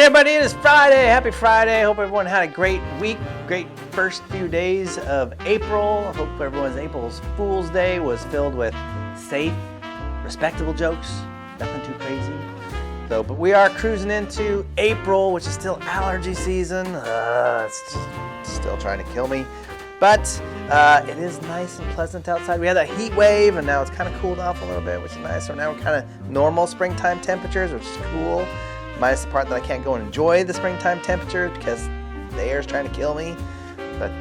everybody, it is Friday. Happy Friday. Hope everyone had a great week, great first few days of April. I hope everyone's April's Fool's Day was filled with safe, respectable jokes. Nothing too crazy. So, but we are cruising into April, which is still allergy season. It's just still trying to kill me. But it is nice and pleasant outside. We had that heat wave, and now it's kind of cooled off a little bit, which is nice. So now we're kind of normal springtime temperatures, which is cool. Minus the part that I can't go and enjoy the springtime temperature because the air is trying to kill me. But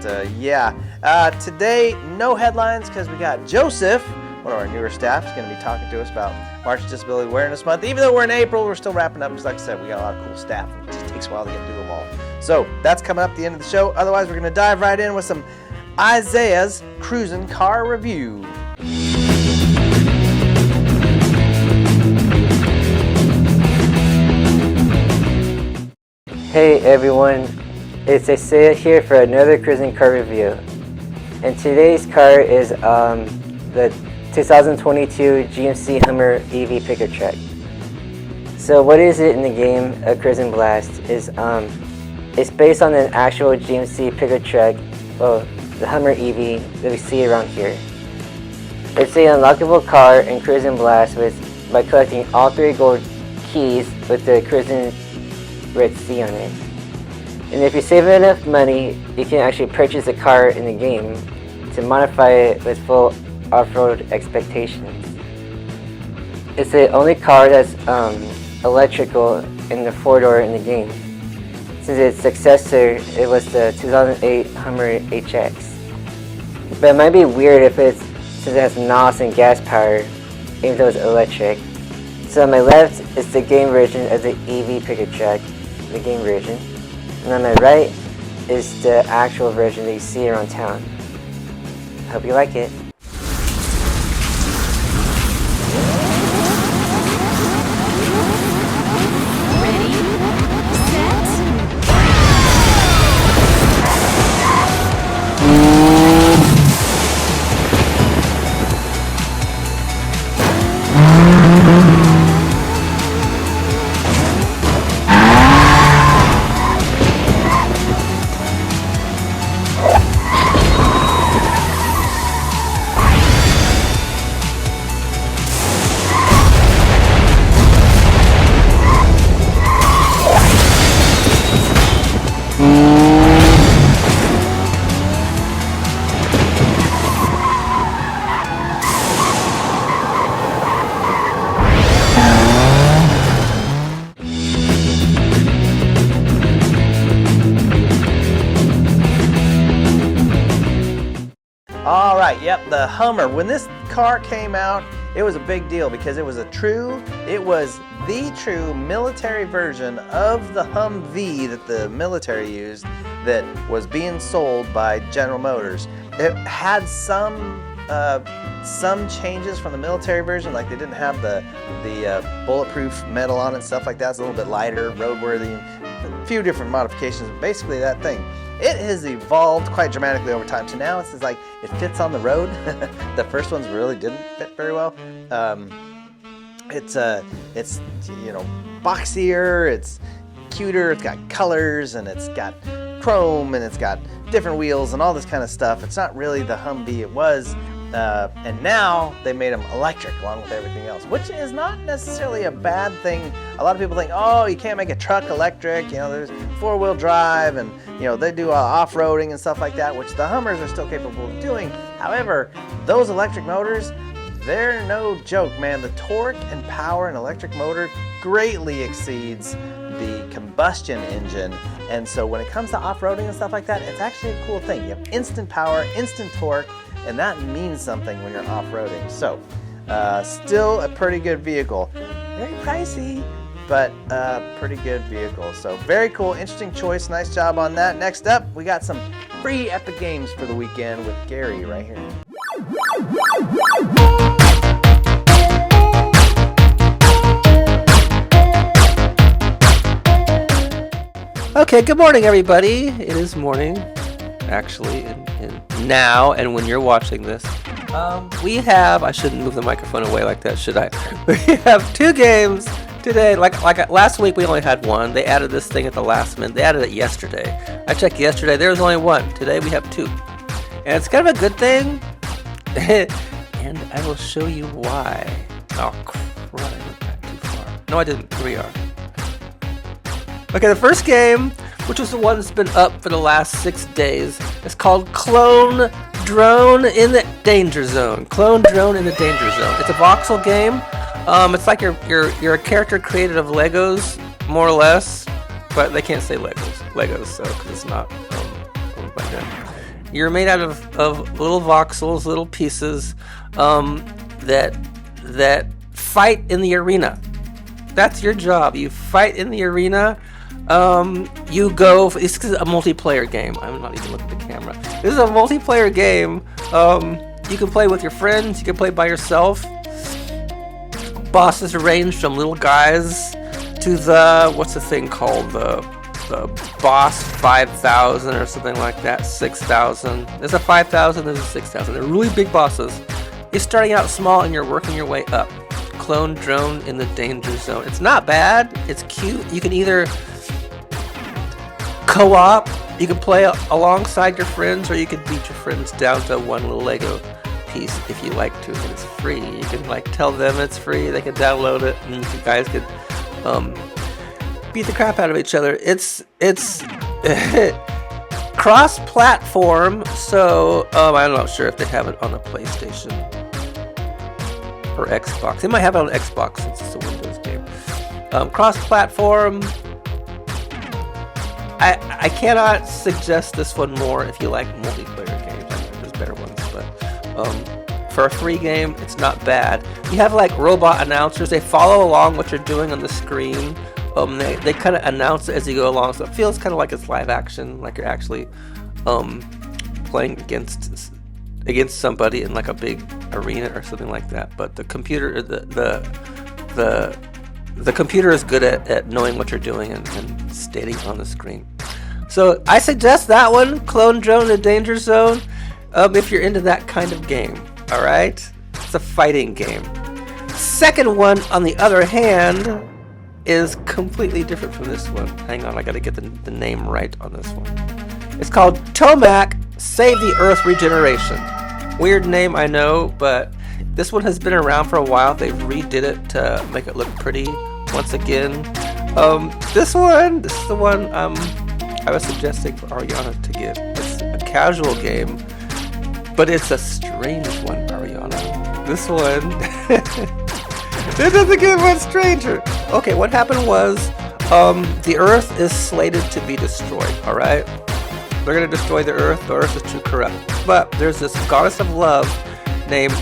today, no headlines because we got Joseph, one of our newer staff, is going to be talking to us about March Disability Awareness Month. Even though we're in April, we're still wrapping up because, like I said, we got a lot of cool staff. It just takes a while to get through them all. So that's coming up at the end of the show. Otherwise, we're going to dive right in with some Isaiah's Cruising Car Review. Hey everyone, it's Isaiah here for another cruising car review. And today's car is the 2022 GMC Hummer EV pickup truck. So what is it in the game, A Cruising Blast, is it's based on an actual GMC pickup truck, well, the Hummer EV that we see around here. It's an unlockable car in Cruising Blast by collecting all 3 gold keys with the Cruising Red C on it. And if you save enough money, you can actually purchase a car in the game to modify it with full off-road expectations. It's the only car that's electrical in the 4-door in the game. Since its successor, it was the 2008 Hummer HX. But it might be weird since it has NOS and gas power, even though it's electric. So on my left is the game version of the EV pickup truck, the game version, and on my right is the actual version that you see around town. Hope you like it. All right, yep, the Hummer. When this car came out, it was a big deal because it was the true military version of the Humvee that the military used that was being sold by General Motors. It had some changes from the military version, like they didn't have the bulletproof metal on it and stuff like that. It's a little bit lighter, roadworthy, a few different modifications, but basically that thing. It has evolved quite dramatically over time. So now it's like it fits on the road. The first ones really didn't fit very well. It's boxier, it's cuter, it's got colors, and it's got chrome, and it's got different wheels and all this kind of stuff. It's not really the Humvee it was. And now they made them electric along with everything else, which is not necessarily a bad thing. A lot of people think, oh, you can't make a truck electric. There's 4-wheel drive, and they do off-roading and stuff like that, which the Hummers are still capable of doing. However, those electric motors, they're no joke, man. The torque and power in an electric motor greatly exceeds the combustion engine, and so when it comes to off-roading and stuff like that, it's actually a cool thing. You have instant power, instant torque, and that means something when you're off-roading. So, still a pretty good vehicle. Very pricey, but pretty good vehicle. So, very cool, interesting choice. Nice job on that. Next up, we got some free Epic Games for the weekend with Gary right here. Okay, good morning, everybody. It is morning, actually, and now, and when you're watching this, we have, I shouldn't move the microphone away like that, should I? We have 2 games Today, like last week, we only had one. They added this thing at the last minute. They added it yesterday. I checked yesterday. There was only one. Today, we have two. And it's kind of a good thing. And I will show you why. Oh, crap. I went back too far. No, I didn't. Here we are. Okay, the first game, which was the one that's been up for the last 6 days, is called Clone Drone in the Danger Zone. Clone Drone in the Danger Zone. It's a voxel game. It's like you're a character created of Legos, more or less, but they can't say Legos, so because it's not owned by them. You're made out of little voxels, little pieces that fight in the arena. That's your job. You fight in the arena. You go. This is a multiplayer game. I'm not even looking at the camera. This is a multiplayer game. You can play with your friends. You can play by yourself. Bosses range from little guys to the what's the thing called the boss 5,000 or something like that. 6,000. There's a 5,000. There's a 6,000. They're really big bosses. You're starting out small and you're working your way up. Clone Drone in the Danger Zone. It's not bad. It's cute. You can either co-op, you can play alongside your friends, or you can beat your friends down to one little Lego piece if you like to, and it's free. You can tell them it's free, they can download it, and you guys could beat the crap out of each other. It's cross-platform, so I'm not sure if they have it on the PlayStation or Xbox. They might have it on Xbox since it's a Windows game. Cross-platform. I cannot suggest this one more if you like multiplayer games. There's better ones, but for a free game, it's not bad. You have robot announcers. They follow along what you're doing on the screen. They kind of announce it as you go along, so it feels kind of like it's live action, like you're actually playing against somebody in a big arena or something like that. But the computer, the computer is good at knowing what you're doing and stating on the screen. So I suggest that one, Clone Drone in the Danger Zone, if you're into that kind of game. All right, it's a fighting game. Second one, on the other hand, is completely different from this one. Hang on, I got to get the name right on this one. It's called Tomac Save the Earth Regeneration. Weird name, I know, but this one has been around for a while. They've redid it to make it look pretty once again. This is the one I was suggesting for Ariana to get. It's a casual game, but it's a strange one, Ariana. This one, it doesn't get much stranger. Okay, what happened was, the Earth is slated to be destroyed, alright? They're going to destroy the Earth. The Earth is too corrupt. But there's this goddess of love named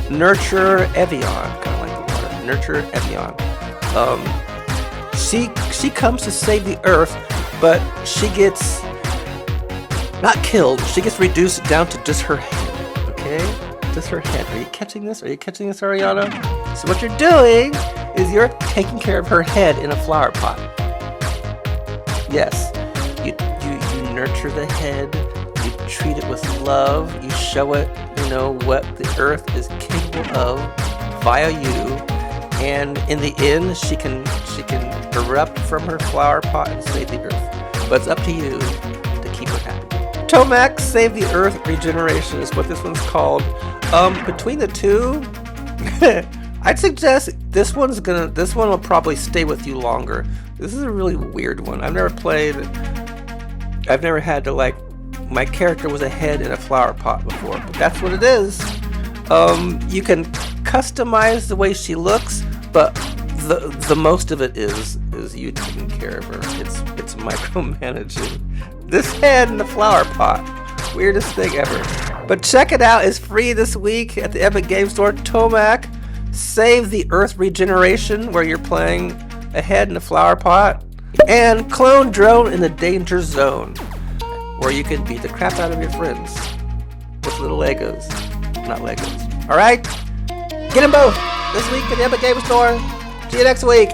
Nurture Evian, kind of like the water. Nurture Evian. She comes to save the Earth, but she gets not killed. She gets reduced down to just her head. Okay, just her head. Are you catching this? Are you catching this, Ariana? So what you're doing is you're taking care of her head in a flower pot. Yes, you nurture the head. You treat it with love. You show it, what the Earth is capable of via you. And in the end, she can erupt from her flower pot and save the Earth. But it's up to you to keep her happy. Tomac Save the Earth Regeneration is what this one's called. Between the two, I'd suggest this one will probably stay with you longer. This is a really weird one. I've never had to my character was a head in a flower pot before, but that's what it is. You can customize the way she looks, but the most of it is you taking care of her. It's micromanaging. This head in the flower pot, weirdest thing ever. But check it out. It's free this week at the Epic Game Store. Tomac Save the Earth Regeneration, where you're playing a head in a flower pot, and Clone Drone in the Danger Zone, where you can beat the crap out of your friends with little Legos. Not Legos. Alright? Get them both this week at the Epic Game Store. See you next week.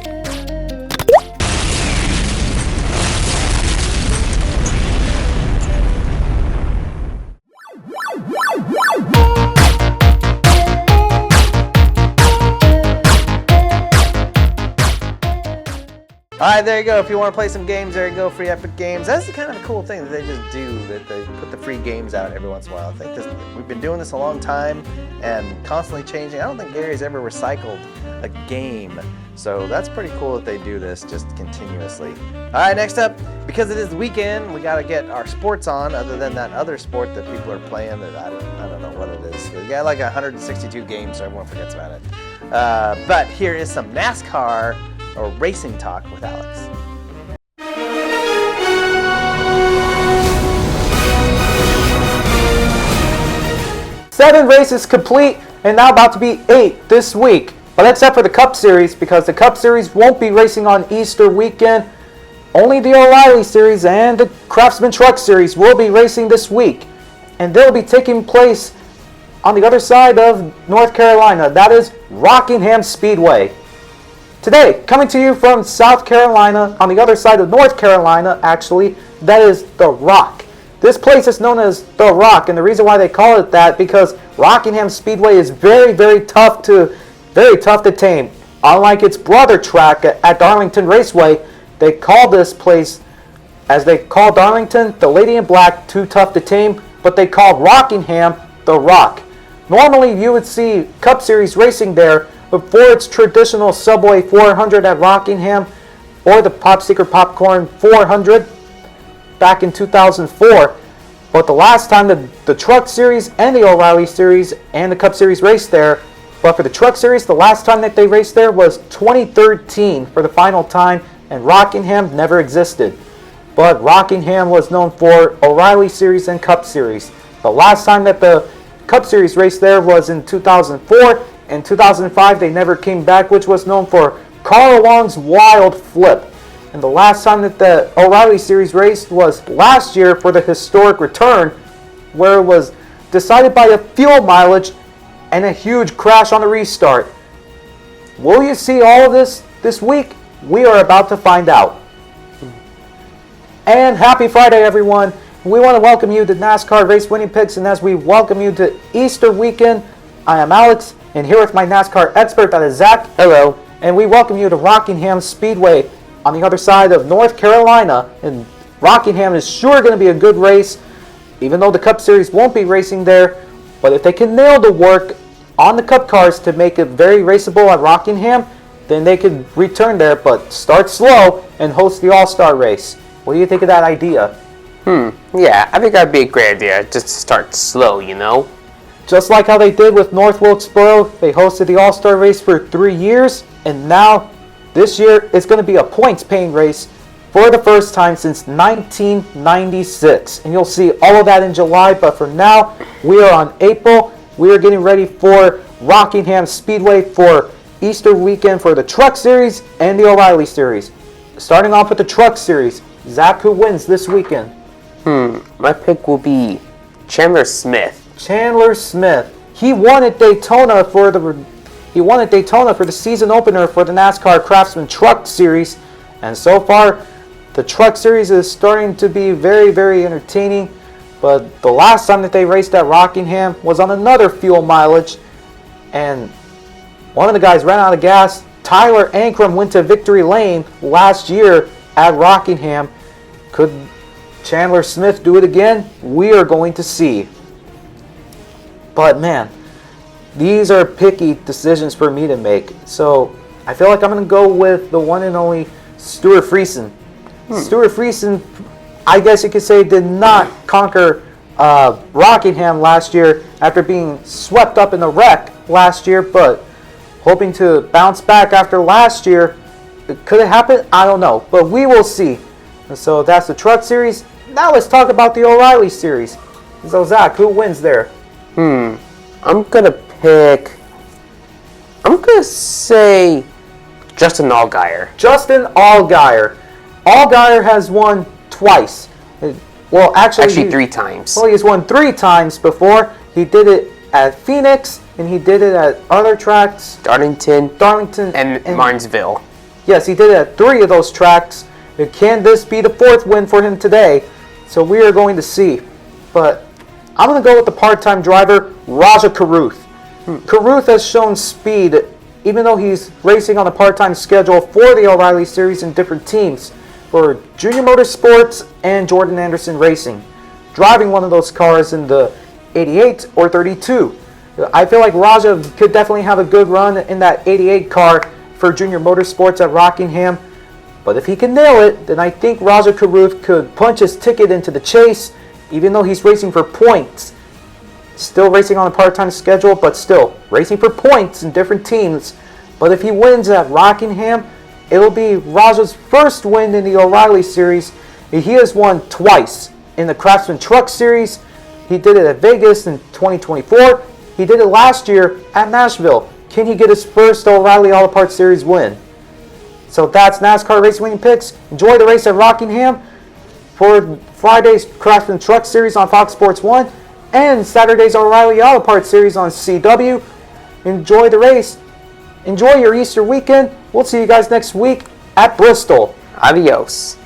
right, there you go. If you want to play some games, there you go. Free Epic Games. That's the kind of cool thing that they just do. That they put the free games out every once in a while. I think we've been doing this a long time and constantly changing. I don't think Gary's ever recycled a game. So that's pretty cool that they do this just continuously. All right, next up, because it is the weekend, we got to get our sports on, other than that other sport that people are playing that I don't know what it is. We got like 162 games, so everyone forgets about it. But here is some NASCAR or racing talk with Alex. 7 races complete, and now about to be 8 this week. But except for the Cup Series, because the Cup Series won't be racing on Easter weekend. Only the O'Reilly Series and the Craftsman Truck Series will be racing this week. And they'll be taking place on the other side of North Carolina. That is Rockingham Speedway. Today, coming to you from South Carolina, on the other side of North Carolina, actually, that is The Rock. This place is known as The Rock, and the reason why they call it that, because Rockingham Speedway is very, very tough to tame. Unlike its brother track at Darlington Raceway, they call this place, as they call Darlington, the Lady in Black, too tough to tame, but they call Rockingham The Rock. Normally you would see Cup Series racing there before its traditional Subway 400 at Rockingham, or the Pop Secret Popcorn 400 back in 2004. But the last time the Truck Series and the O'Reilly Series and the Cup Series raced there, but for the Truck Series, the last time that they raced there was 2013 for the final time, and Rockingham never existed. But Rockingham was known for O'Reilly Series and Cup Series. The last time that the Cup Series raced there was in 2004. In 2005, they never came back, which was known for Carl Wong's Wild Flip. And the last time that the O'Reilly Series raced was last year for the historic return, where it was decided by a fuel mileage and a huge crash on the restart. Will you see all of this week? We are about to find out. And happy Friday, everyone. We want to welcome you to NASCAR Race Winning Picks, and as we welcome you to Easter weekend, I am Alex, and here with my NASCAR expert, that is Zach. Hello. And we welcome you to Rockingham Speedway on the other side of North Carolina. And Rockingham is sure going to be a good race, even though the Cup Series won't be racing there. But if they can nail the work on the Cup cars to make it very raceable at Rockingham, then they could return there, but start slow and host the All-Star race. What do you think of that idea? Yeah, I think that'd be a great idea, just to start slow, you know? Just like how they did with North Wilkesboro, they hosted the All-Star race for 3 years, and now this year it's going to be a points-paying race for the first time since 1996. And you'll see all of that in July, but for now, we are on April. We are getting ready for Rockingham Speedway for Easter weekend for the Truck Series and the O'Reilly Series. Starting off with the Truck Series, Zach, who wins this weekend? My pick will be Chandler Smith. Chandler Smith. He won at Daytona for the season opener for the NASCAR Craftsman Truck Series, and so far the Truck Series is starting to be very, very entertaining. But the last time that they raced at Rockingham was on another fuel mileage, and one of the guys ran out of gas. Tyler Ankrum went to victory lane last year at Rockingham. Could Chandler Smith do it again? We are going to see. But man, these are picky decisions for me to make. So I feel like I'm going to go with the one and only Stuart Friesen. Stuart Friesen, I guess you could say, did not conquer Rockingham last year after being swept up in the wreck last year, but hoping to bounce back after last year. Could it happen? I don't know, but we will see. And so that's the Truck Series. Now let's talk about the O'Reilly Series. So Zach, who wins there? I'm gonna say Justin Allgaier. Justin Allgaier. Allgaier has won twice. Well, actually 3 times. Well, he's won 3 times before. He did it at Phoenix, and he did it at other tracks. Darlington, and Martinsville. Yes, he did it at 3 of those tracks. Can this be the 4th win for him today? So we are going to see. But I'm going to go with the part-time driver, Raja Caruth. Caruth has shown speed even though he's racing on a part-time schedule for the O'Reilly Series in different teams for Junior Motorsports and Jordan Anderson Racing, driving one of those cars in the 88 or 32. I feel like Raja could definitely have a good run in that 88 car for Junior Motorsports at Rockingham. But if he can nail it, then I think Raja Karuth could punch his ticket into the chase, even though he's racing for points. Still racing on a part-time schedule, but still racing for points in different teams. But if he wins at Rockingham, it'll be Raja's first win in the O'Reilly Series. He has won twice in the Craftsman Truck Series. He did it at Vegas in 2024. He did it last year at Nashville. Can he get his first O'Reilly Auto Parts Series win? So that's NASCAR Race Winning Picks. Enjoy the race at Rockingham for Friday's Craftsman Truck Series on Fox Sports 1 and Saturday's O'Reilly Auto Parts Series on CW. Enjoy the race. Enjoy your Easter weekend. We'll see you guys next week at Bristol. Adios.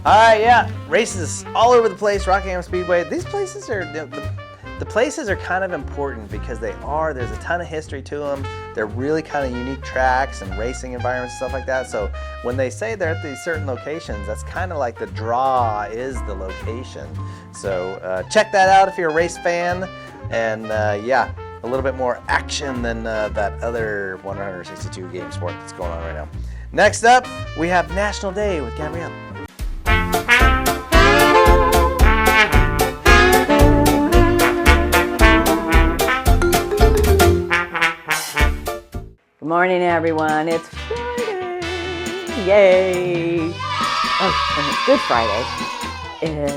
Alright, yeah, races all over the place, Rockingham Speedway. These places are, the places are kind of important because there's a ton of history to them. They're really kind of unique tracks and racing environments and stuff like that. So when they say they're at these certain locations, that's kind of like the draw is the location. So check that out if you're a race fan. And yeah, a little bit more action than that other 162 game sport that's going on right now. Next up, we have National Day with Gabrielle. Good morning, everyone. It's Friday. Yay! Oh, and it's Good Friday.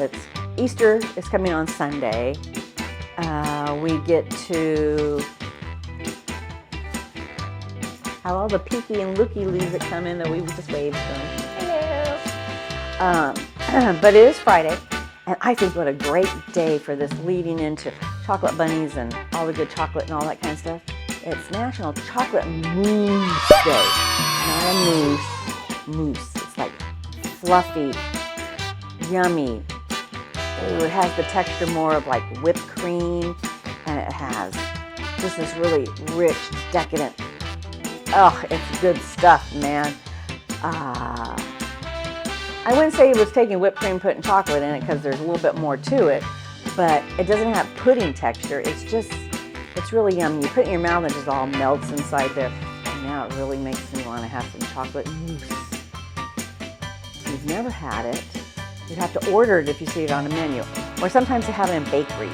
It's Easter is coming on Sunday. We get to have all the peeky and looky leaves that come in that we just waved to them. Hello. But it is Friday, and I think what a great day for this leading into chocolate bunnies and all the good chocolate and all that kind of stuff. It's National Chocolate Mousse Day. Not a mousse. Mousse. It's like fluffy, yummy. Ooh, it has the texture more of like whipped cream, and it has just this really rich, decadent. Oh, it's good stuff, man. I wouldn't say it was taking whipped cream, putting chocolate in it, because there's a little bit more to it, but it doesn't have pudding texture. It's really yummy. You put it in your mouth and it just all melts inside there. And now it really makes me want to have some chocolate mousse. If you've never had it, you'd have to order it if you see it on a menu. Or sometimes they have it in bakeries.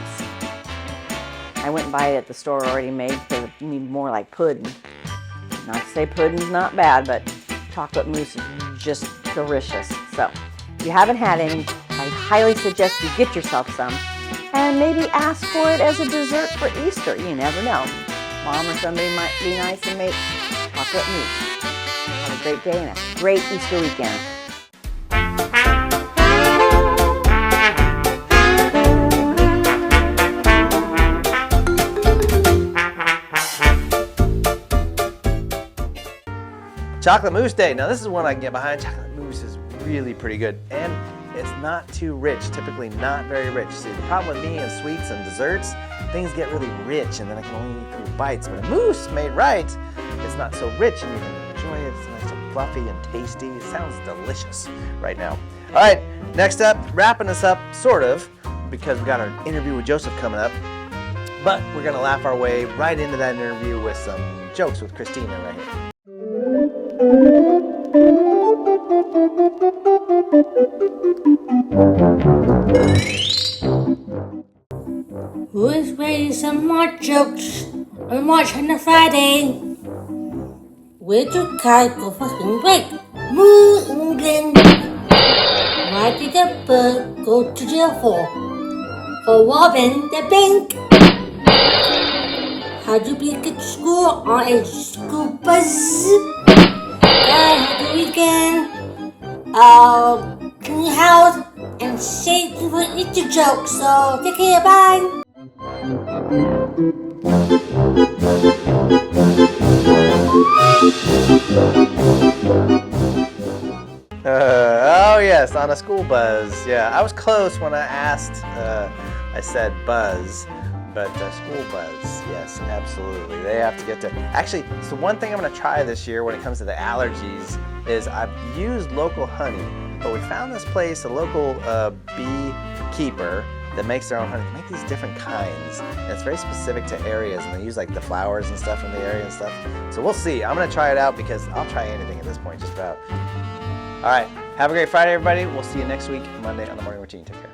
I wouldn't buy it at the store already made because you need more like pudding. Not to say pudding's not bad, but chocolate mousse is just delicious. So if you haven't had any, I highly suggest you get yourself some. And maybe ask for it as a dessert for Easter. You never know. Mom or somebody might be nice and make chocolate mousse. Have a great day and a great Easter weekend. Chocolate Mousse Day. Now this is one I can get behind. Chocolate mousse is really pretty good. And it's not too rich, typically not very rich. See, the problem with me and sweets and desserts, things get really rich and then I can only eat through bites. But a mousse made right, it's not so rich and you can enjoy it. It's nice and fluffy and tasty. It sounds delicious right now. All right, next up, wrapping us up, sort of, because we got our interview with Joseph coming up. But we're gonna laugh our way right into that interview with some jokes with Christina right here. Who is ready some more jokes on March on a Friday? Where do cats go for spring break? Moo England. Why did the bird go to jail for? For robbing the bank. How do you get to school on a school bus? Have the weekend. Clean house and save people eat your jokes. So take care, bye. Oh yes, on a school buzz. Yeah, I was close when I asked. I said buzz, but school buzz. Yes, absolutely. They have to get to. Actually, so one thing I'm going to try this year when it comes to the allergies is I've used local honey, but we found this place, a local beekeeper that makes their own honey. They make these different kinds, and it's very specific to areas, and they use like the flowers and stuff from the area and stuff. So we'll see. I'm going to try it out because I'll try anything at this point, just about. All right. Have a great Friday, everybody. We'll see you next week, Monday on the Morning Routine. Take care.